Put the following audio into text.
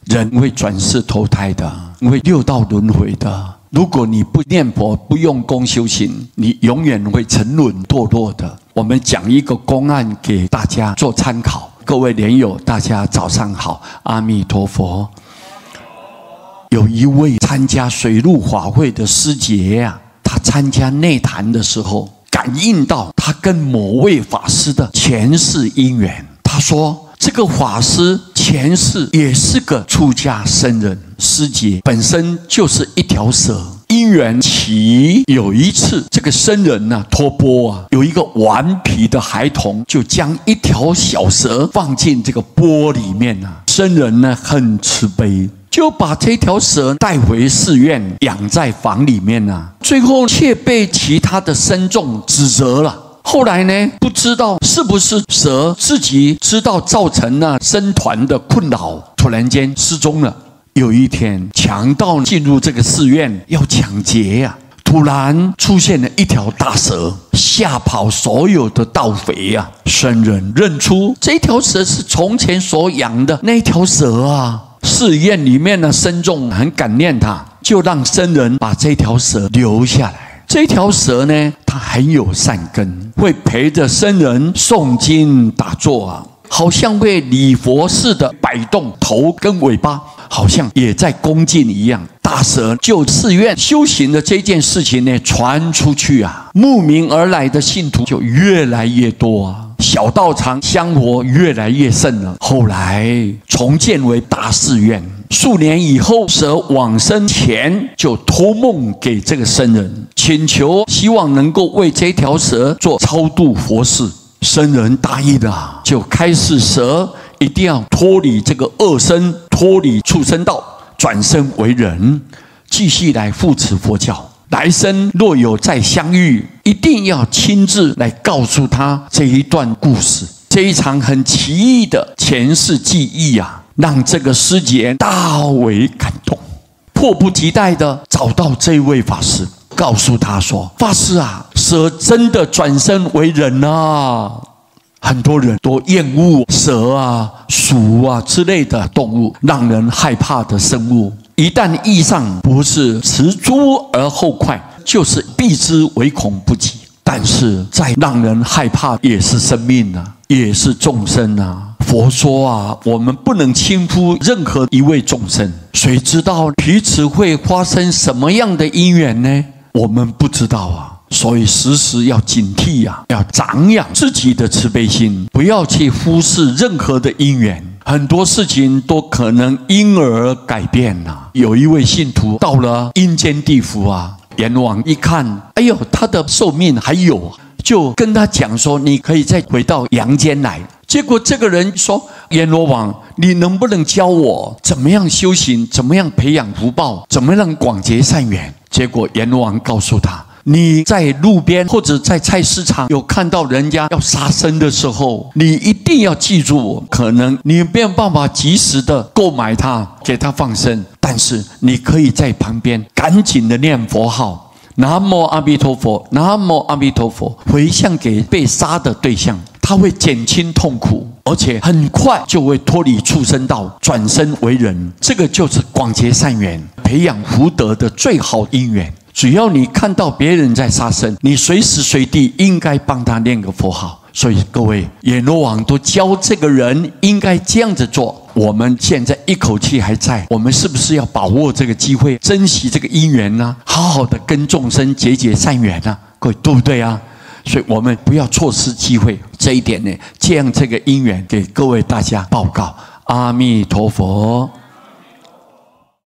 人会转世投胎的，会六道轮回的。如果你不念佛、不用功修行，你永远会沉沦堕落的。我们讲一个公案给大家做参考。各位莲友，大家早上好，阿弥陀佛。有一位参加水陆法会的师姐啊，他参加内坛的时候，感应到他跟某位法师的前世因缘。他说，这个法师前世也是个出家僧人，师姐本身就是一条蛇。因缘起，有一次这个僧人呢，托钵啊，有一个顽皮的孩童，就将一条小蛇放进这个钵里面啊。僧人呢很慈悲，就把这条蛇带回寺院，养在房里面啊。最后却被其他的僧众指责了。后来呢，不知道是不是蛇自己知道造成了僧团的困扰，突然间失踪了。有一天，强盗进入这个寺院要抢劫呀，突然出现了一条大蛇，吓跑所有的盗匪呀。僧人认出这条蛇是从前所养的那条蛇啊。寺院里面的僧众很感念他，就让僧人把这条蛇留下来。这条蛇呢，它很有善根，会陪着僧人诵经打坐啊，好像会礼佛似的摆动头跟尾巴，好像也在恭敬一样。大蛇就寺院修行的这件事情呢传出去啊，慕名而来的信徒就越来越多啊，小道场香火越来越盛了。后来重建为大寺院。数年以后，蛇往生前就托梦给这个僧人，请求希望能够为这条蛇做超度佛事。僧人答应了，就开示蛇一定要脱离这个恶身，脱离畜生道，转生为人，继续来护持佛教。来生若有再相遇，一定要亲自来告诉他这一段故事。这一场很奇异的前世记忆啊，让这个师姐大为感动，迫不及待的找到这位法师，告诉他说：法师啊，蛇真的转生为人啊。很多人都厌恶蛇啊、鼠啊之类的动物，让人害怕的生物。一旦遇上，不是持诸而后快，就是避之唯恐不及。但是再让人害怕也是生命啊，也是众生啊。佛说啊，我们不能轻忽任何一位众生，谁知道彼此会发生什么样的因缘呢？我们不知道啊。所以时时要警惕啊，要长养自己的慈悲心，不要去忽视任何的因缘。很多事情都可能因而改变啊。有一位信徒到了阴间地府啊，阎王一看，哎呦，他的寿命还有，就跟他讲说，你可以再回到阳间来。结果这个人说，阎罗王，你能不能教我怎么样修行，怎么样培养福报，怎么样广结善缘？结果阎罗王告诉他，你在路边或者在菜市场有看到人家要杀生的时候，你一定要记住，可能你没有办法及时的购买它，给它放生，但是你可以在旁边赶紧的念佛号，南无阿弥陀佛，南无阿弥陀佛，回向给被杀的对象，它会减轻痛苦，而且很快就会脱离畜生道，转生为人。这个就是广结善缘，培养福德的最好因缘。只要你看到别人在杀生，你随时随地应该帮他念个佛号。所以各位，阎罗王都教这个人应该这样子做。我们现在一口气还在，我们是不是要把握这个机会，珍惜这个因缘呢？好好的跟众生结善缘啊，各位对不对啊？所以我们不要错失机会。这一点呢，这样这个因缘给各位大家报告。阿弥陀佛。